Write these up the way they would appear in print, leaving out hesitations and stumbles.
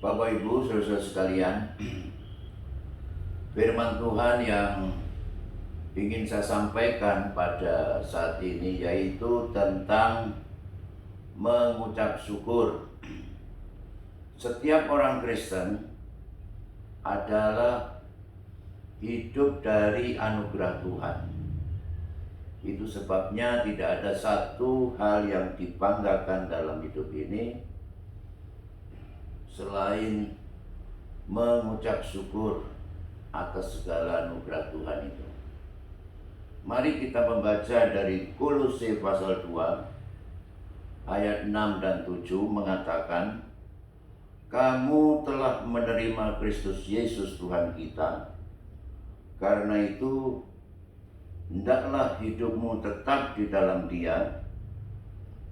Bapak Ibu, saudara sekalian, firman Tuhan yang ingin saya sampaikan pada saat ini yaitu tentang mengucap syukur. Setiap orang Kristen adalah hidup dari anugerah Tuhan. Itu sebabnya tidak ada satu hal yang dibanggakan dalam hidup ini selain mengucap syukur atas segala anugerah Tuhan itu. Mari kita membaca dari Kolose pasal 2 ayat 6 dan 7 mengatakan, kamu telah menerima Kristus Yesus Tuhan kita. Karena itu hendaklah hidupmu tetap di dalam Dia.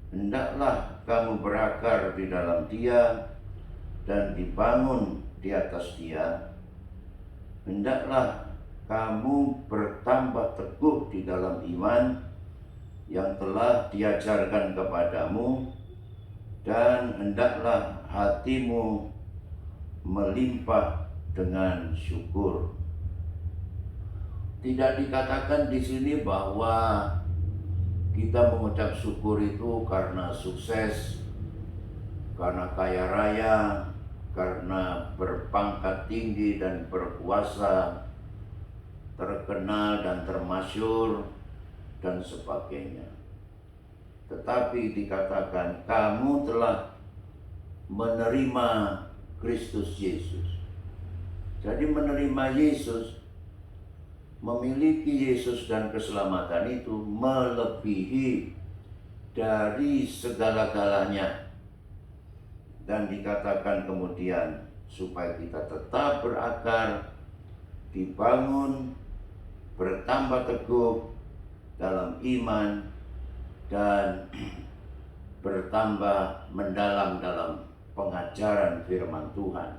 Hendaklah kamu berakar di dalam Dia dan dibangun di atas Dia. Hendaklah kamu bertambah teguh di dalam iman yang telah diajarkan kepadamu, dan hendaklah hatimu melimpah dengan syukur. Tidak dikatakan di sini bahwa kita mengucap syukur itu karena sukses, karena kaya raya, karena berpangkat tinggi dan berkuasa, terkenal dan termasyhur, dan sebagainya. Tetapi dikatakan kamu telah menerima Kristus Yesus. Jadi menerima Yesus, memiliki Yesus dan keselamatan itu melebihi dari segala-galanya. Dan dikatakan kemudian supaya kita tetap berakar, dibangun, bertambah teguh dalam iman, dan bertambah mendalam dalam pengajaran firman Tuhan.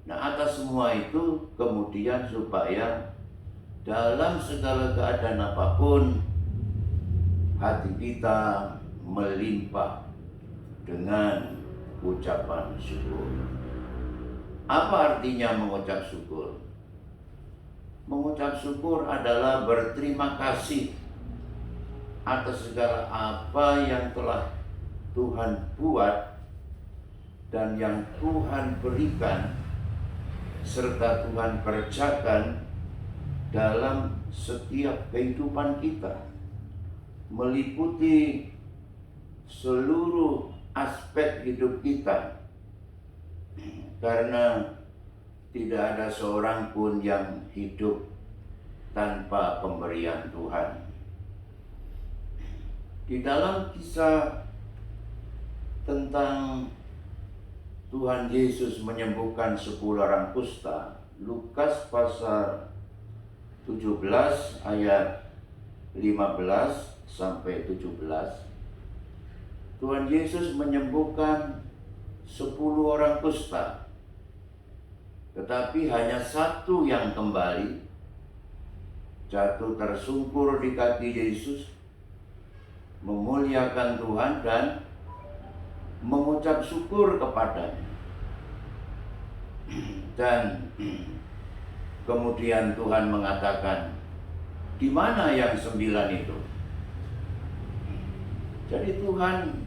Nah, atas semua itu kemudian supaya dalam segala keadaan apapun hati kita melimpah dengan ucapan syukur. Apa artinya mengucap syukur? Mengucap syukur adalah berterima kasih atas segala apa yang telah Tuhan buat dan yang Tuhan berikan serta Tuhan kerjakan dalam setiap kehidupan kita, meliputi seluruh aspek hidup kita. Karena tidak ada seorang pun yang hidup tanpa pemberian Tuhan. Di dalam kisah tentang Tuhan Yesus menyembuhkan 10 orang kusta, Lukas pasal 17 ayat 15 sampai 17, Tuhan Yesus menyembuhkan 10 orang kusta, tetapi hanya satu yang kembali jatuh tersungkur di kaki Yesus, memuliakan Tuhan dan mengucap syukur kepadanya. Dan kemudian Tuhan mengatakan, di mana yang 9 itu? Jadi Tuhan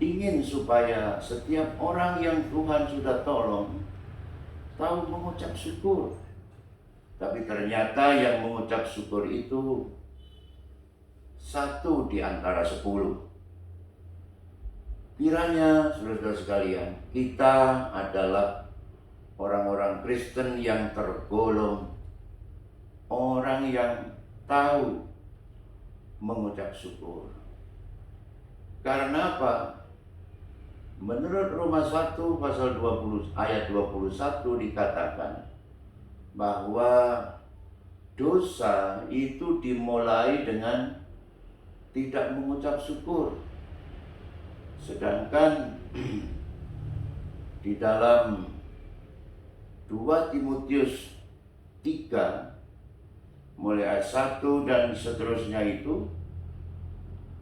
ingin supaya setiap orang yang Tuhan sudah tolong tahu mengucap syukur. Tapi ternyata yang mengucap syukur itu satu di antara 10. Kiranya saudara-saudara sekalian, kita adalah orang-orang Kristen yang tergolong orang yang tahu mengucap syukur. Karena apa? Menurut Roma 1 pasal 20 ayat 21 dikatakan bahwa dosa itu dimulai dengan tidak mengucap syukur. Sedangkan di dalam 2 Timotius 3 mulai ayat 1 dan seterusnya itu,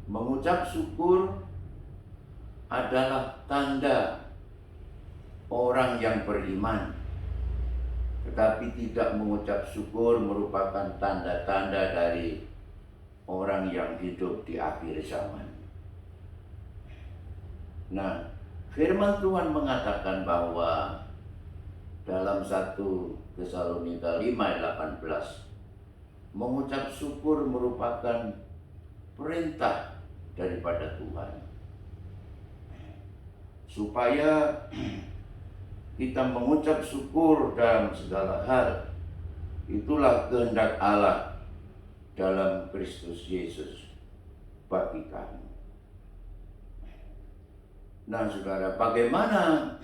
mengucap syukur adalah tanda orang yang beriman, tetapi tidak mengucap syukur merupakan tanda-tanda dari orang yang hidup di akhir zaman. Nah, firman Tuhan mengatakan bahwa dalam 1 Tesalonika 5 ayat 18, mengucap syukur merupakan perintah daripada Tuhan, supaya kita mengucap syukur dalam segala hal. Itulah kehendak Allah dalam Kristus Yesus bagi kami. Nah saudara, bagaimana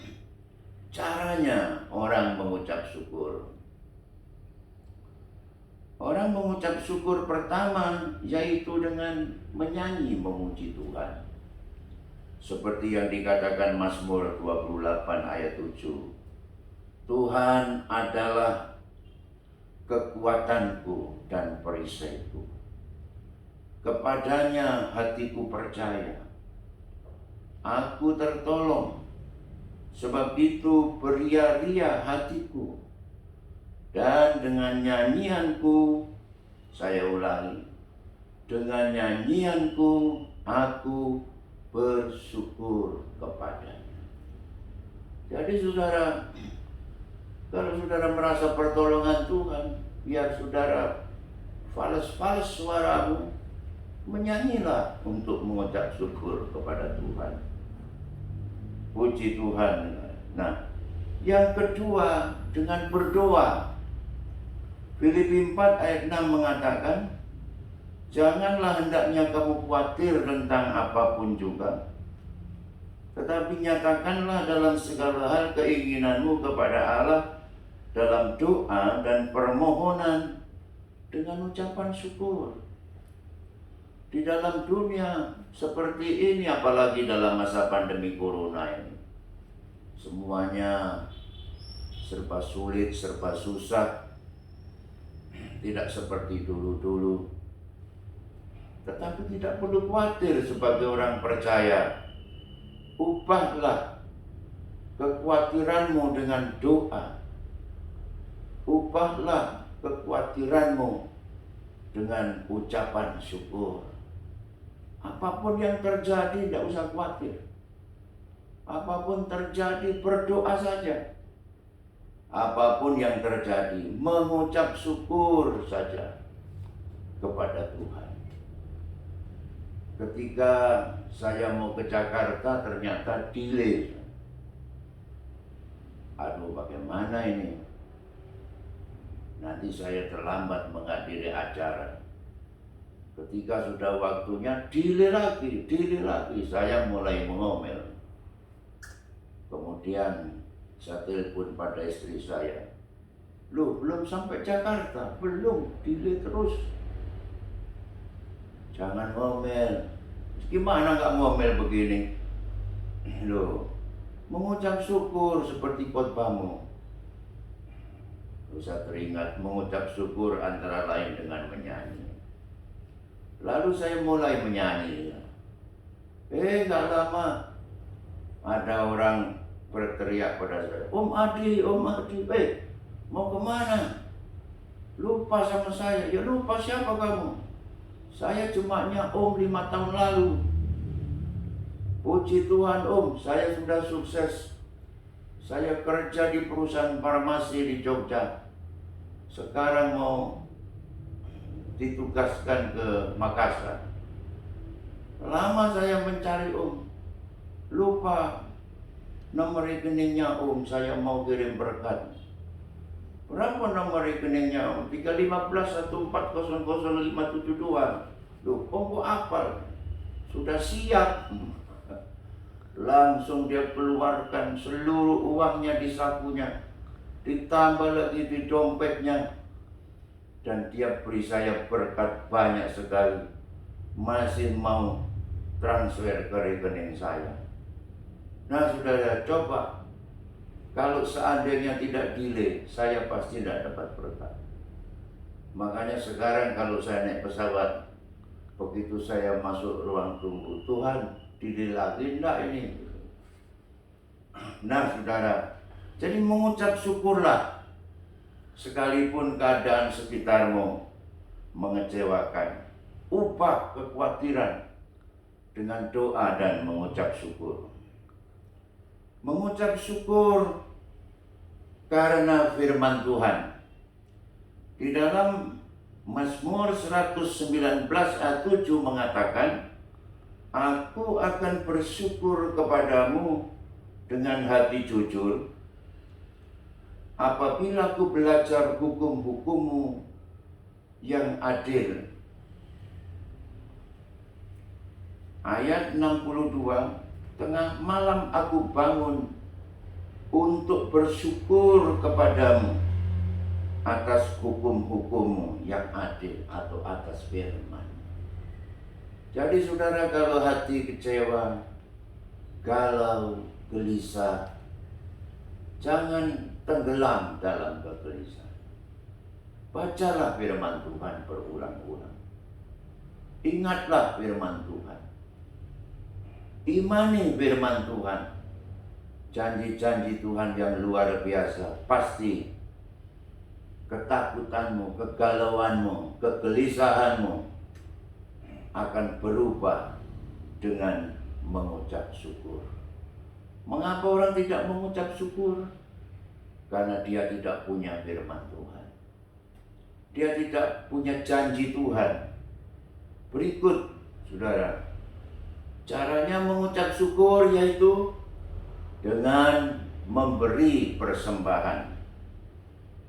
caranya orang mengucap syukur? Orang mengucap syukur pertama yaitu dengan menyanyi memuji Tuhan. Seperti yang dikatakan Mazmur 28 ayat 7. Tuhan adalah kekuatanku dan perisaiku. Kepadanya hatiku percaya. Aku tertolong. Sebab itu beria-ria hatiku. Dan dengan nyanyianku, saya ulangi, dengan nyanyianku aku bersyukur kepadanya. Jadi saudara, kalau saudara merasa pertolongan Tuhan, biar saudara fales-fales suaramu, menyanyilah untuk mengucap syukur kepada Tuhan. Puji Tuhan. Nah, yang kedua dengan berdoa. Filipi 4 ayat 6 mengatakan, janganlah hendaknya kamu khawatir tentang apapun juga, tetapi nyatakanlah dalam segala hal keinginanmu kepada Allah dalam doa dan permohonan dengan ucapan syukur. Di dalam dunia seperti ini, apalagi dalam masa pandemi corona ini, semuanya serba sulit, serba susah. Tidak seperti dulu-dulu. Tetapi tidak perlu khawatir sebagai orang percaya. Ubahlah kekhawatiranmu dengan doa. Ubahlah kekhawatiranmu dengan ucapan syukur. Apapun yang terjadi, tidak usah khawatir. Apapun terjadi, berdoa saja. Apapun yang terjadi, mengucap syukur saja kepada Tuhan. Ketika saya mau ke Jakarta, ternyata delay. Aduh, bagaimana ini? Nanti saya terlambat menghadiri acara. Ketika sudah waktunya, delay lagi. Saya mulai mengomel. Kemudian saya telepon pada istri saya. Loh, belum sampai Jakarta, belum, delay terus. Jangan ngomel. Gimana nggak ngomel begini? Loh, mengucap syukur seperti khotbahmu. Saya teringat mengucap syukur antara lain dengan menyanyi. Lalu saya mulai menyanyi. Gak lama ada orang berteriak pada saya, Om Adi, mau kemana? Lupa sama saya. Ya lupa siapa kamu? Saya cuma Om 5 tahun lalu. Puji Tuhan Om, saya sudah sukses. Saya kerja di perusahaan farmasi di Jogja. Sekarang mau ditugaskan ke Makassar. Lama saya mencari Om. Lupa nomor rekeningnya Om, saya mau kirim berkat. Berapa nomor rekeningnya Om? 31514000572. Loh, Om kok hafal? Sudah siap. Langsung dia keluarkan seluruh uangnya di sakunya, ditambah lagi di dompetnya, dan dia beri saya berkat banyak sekali. Masih mau transfer ke rekening saya. Nah saudara, coba kalau seandainya tidak delay, saya pasti tidak dapat berkat. Makanya sekarang kalau saya naik pesawat, begitu saya masuk ruang tunggu, Tuhan delay lagi enggak ini? Nah saudara, Jadi mengucap syukurlah sekalipun keadaan sekitarmu mengecewakan. Ubah kekhawatiran dengan doa dan mengucap syukur. Mengucap syukur karena firman Tuhan. Di dalam Mazmur 119 ayat 7 mengatakan, Aku akan bersyukur kepadamu dengan hati jujur, apabila aku belajar hukum-hukummu yang adil. Ayat 62, tengah malam aku bangun untuk bersyukur kepadamu atas hukum-hukummu yang adil atau atas firman. Jadi saudara, kalau hati kecewa, galau, gelisah, jangan tenggelam dalam kegelisahan. Bacalah firman Tuhan berulang-ulang. Ingatlah firman Tuhan. Imani firman Tuhan. Janji-janji Tuhan yang luar biasa. Pasti ketakutanmu, kegalauanmu, kegelisahanmu akan berubah dengan mengucap syukur. Mengapa orang tidak mengucap syukur? Karena dia tidak punya firman Tuhan. Dia tidak punya janji Tuhan. Berikut, saudara, caranya mengucap syukur yaitu dengan memberi persembahan.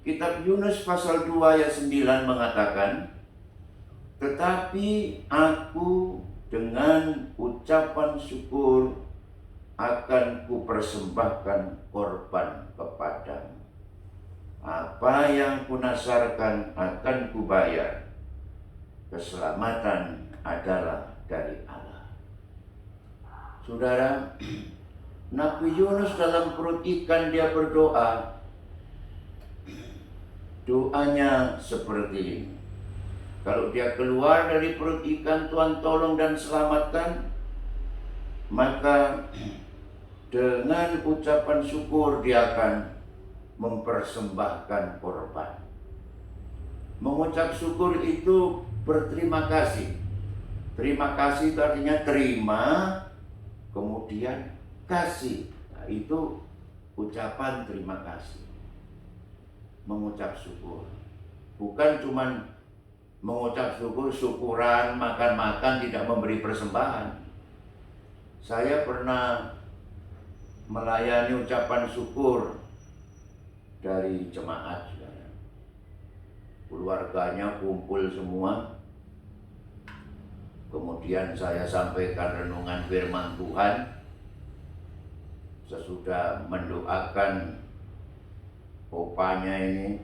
Kitab Yunus pasal 2 ayat 9 mengatakan, tetapi aku dengan ucapan syukur akan kupersembahkan korban kepadamu. Apa yang kunasarkan akan kubayar. Keselamatan adalah dari Allah. Saudara, Nabi Yunus dalam perut ikan dia berdoa. Doanya seperti ini. Kalau dia keluar dari perut ikan, Tuhan tolong dan selamatkan, maka dengan ucapan syukur dia akan mempersembahkan korban. Mengucap syukur itu berterima kasih. Terima kasih itu artinya terima, kemudian kasih. Nah, itu ucapan terima kasih. Mengucap syukur. Bukan cuman mengucap syukur, syukuran, makan-makan, tidak memberi persembahan. Saya pernah melayani ucapan syukur dari jemaat. Keluarganya kumpul semua. Kemudian saya sampaikan renungan firman Tuhan. Sesudah mendoakan opanya ini,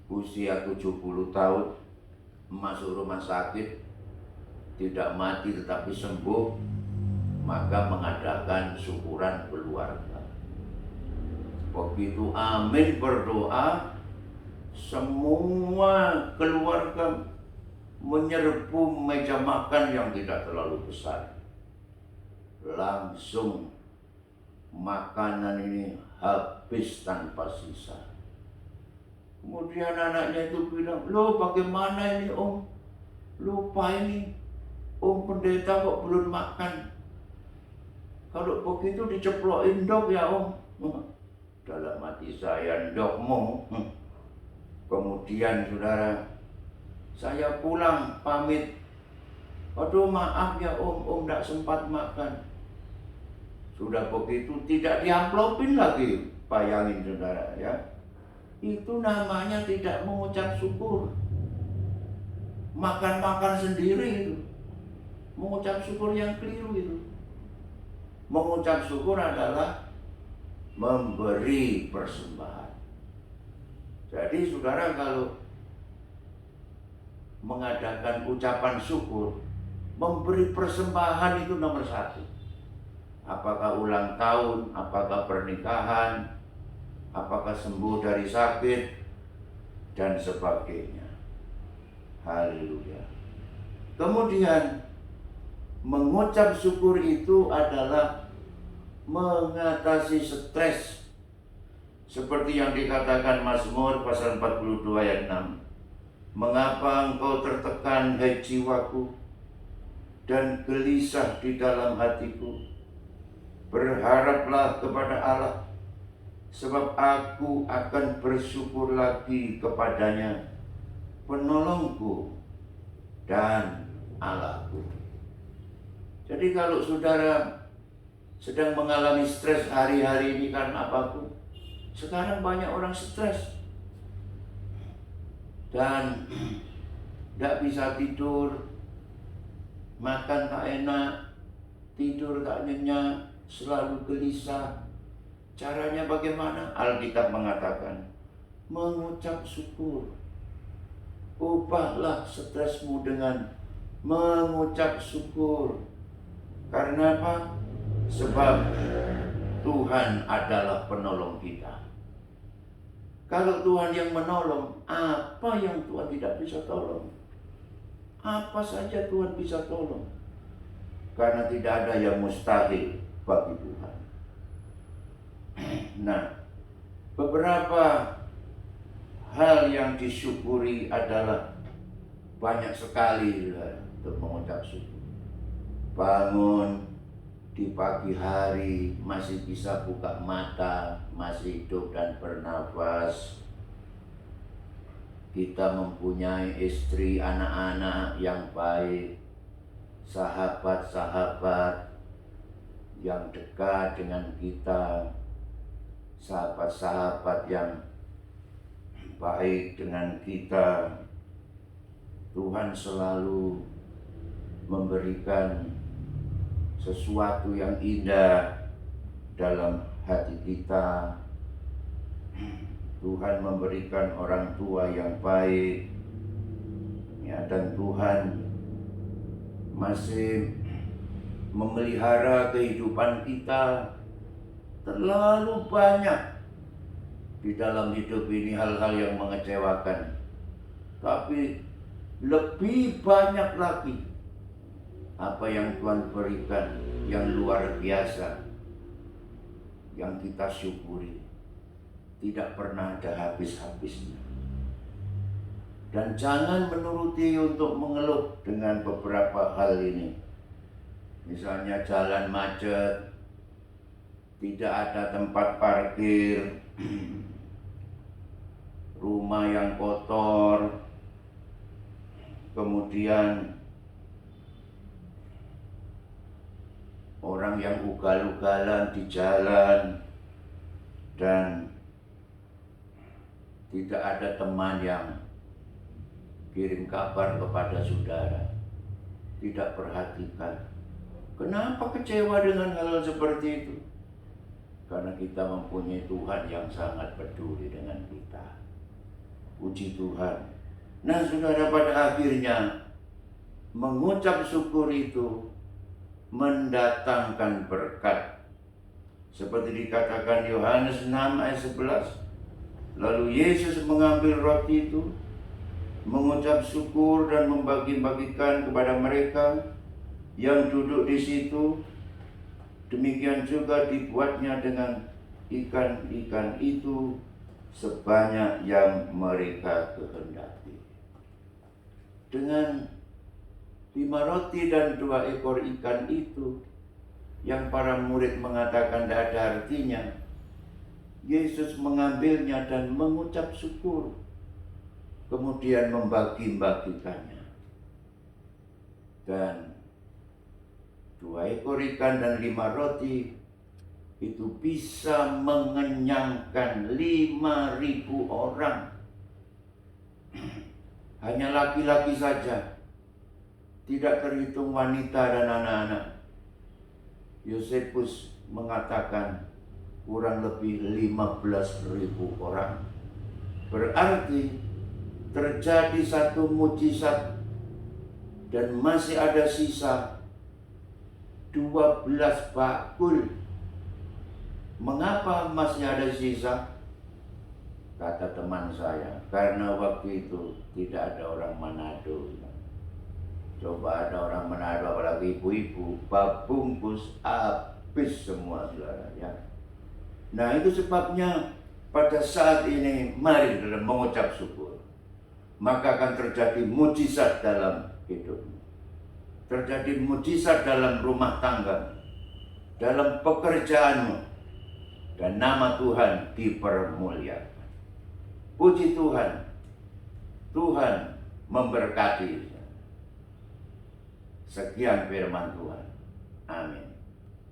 usia 70 tahun, masuk rumah sakit, tidak mati tetapi sembuh, maka mengadakan syukuran keluarga. Begitu amin berdoa, semua keluarga menyerbu meja makan yang tidak terlalu besar. Langsung makanan ini habis tanpa sisa. Kemudian anaknya itu bilang, loh bagaimana ini om? Lupa ini, om pendeta kok belum makan. Kalau begitu diceplokin dok ya om. Dalam hati saya, dokmu. Kemudian saudara, saya pulang pamit. Aduh maaf ya om tidak sempat makan. Sudah begitu tidak diamplopin lagi. Bayangin saudara ya. Itu namanya tidak mengucap syukur. Makan-makan sendiri itu. Mengucap syukur yang keliru itu. Mengucap syukur adalah memberi persembahan. Jadi saudara, kalau mengadakan ucapan syukur, memberi persembahan itu nomor satu. Apakah ulang tahun, apakah pernikahan, apakah sembuh dari sakit, dan sebagainya. Haleluya. Kemudian mengucap syukur itu adalah mengatasi stres Seperti yang dikatakan Mazmur pasal 42 ayat 6. Mengapa engkau tertekan, hai jiwaku, dan gelisah di dalam hatiku? Berharaplah kepada Allah, sebab aku akan bersyukur lagi kepadanya, penolongku dan Allahku. Jadi kalau saudara sedang mengalami stres hari-hari ini karena apapun, sekarang banyak orang stres dan tidak bisa tidur, makan tak enak, tidur tak nyenyak, selalu gelisah. Caranya bagaimana? Alkitab mengatakan, mengucap syukur. Ubahlah stresmu dengan mengucap syukur. Karena apa? Sebab Tuhan adalah penolong kita. Kalau Tuhan yang menolong, apa yang Tuhan tidak bisa tolong? Apa saja Tuhan bisa tolong. Karena tidak ada yang mustahil bagi Tuhan. Nah, beberapa hal yang disyukuri adalah banyak sekali untuk mengucap syukur. Bangun di pagi hari, masih bisa buka mata, masih hidup dan bernafas. Kita mempunyai istri, anak-anak yang baik, sahabat-sahabat yang dekat dengan kita, sahabat-sahabat yang baik dengan kita. Tuhan selalu memberikan sesuatu yang indah dalam hati kita. Tuhan memberikan orang tua yang baik, ya, dan Tuhan masih memelihara kehidupan kita. Terlalu banyak di dalam hidup ini hal-hal yang mengecewakan, tapi lebih banyak lagi apa yang Tuhan berikan yang luar biasa, yang kita syukuri, tidak pernah ada habis-habisnya. Dan jangan menuruti untuk mengeluh dengan beberapa hal ini. Misalnya jalan macet, tidak ada tempat parkir, rumah yang kotor, kemudian orang yang ugal-ugalan di jalan, dan tidak ada teman yang kirim kabar kepada saudara, tidak perhatikan. Kenapa kecewa dengan hal seperti itu? Karena kita mempunyai Tuhan yang sangat peduli dengan kita. Puji Tuhan. Nah, saudara, pada akhirnya mengucap syukur itu mendatangkan berkat. Seperti dikatakan Yohanes 6 ayat 11. Lalu Yesus mengambil roti itu, mengucap syukur dan membagi-bagikan kepada mereka yang duduk di situ. Demikian juga dibuatnya dengan ikan-ikan itu sebanyak yang mereka kehendaki. Dengan 5 roti dan 2 ekor ikan itu, yang para murid mengatakan tidak ada artinya, Yesus mengambilnya dan mengucap syukur, kemudian membagi-bagikannya. Dan 2 ekor ikan dan 5 roti itu bisa mengenyangkan 5.000 orang. Hanya laki-laki saja, tidak terhitung wanita dan anak-anak. Yosefus mengatakan kurang lebih 15.000 orang. Berarti terjadi satu mujizat dan masih ada sisa 12 bakul. Mengapa masih ada sisa? Kata teman saya, karena waktu itu tidak ada orang Manado. Coba ada orang Manado, apalagi ibu-ibu, bungkus habis semua, saudara, ya. Nah, itu sebabnya pada saat ini mari dalam mengucap syukur, maka akan terjadi mujizat dalam hidupmu. Terjadi mujizat dalam rumah tangga, dalam pekerjaanmu, dan nama Tuhan dipermuliakan. Puji Tuhan, Tuhan memberkati. Sekian firman Tuhan. Amin.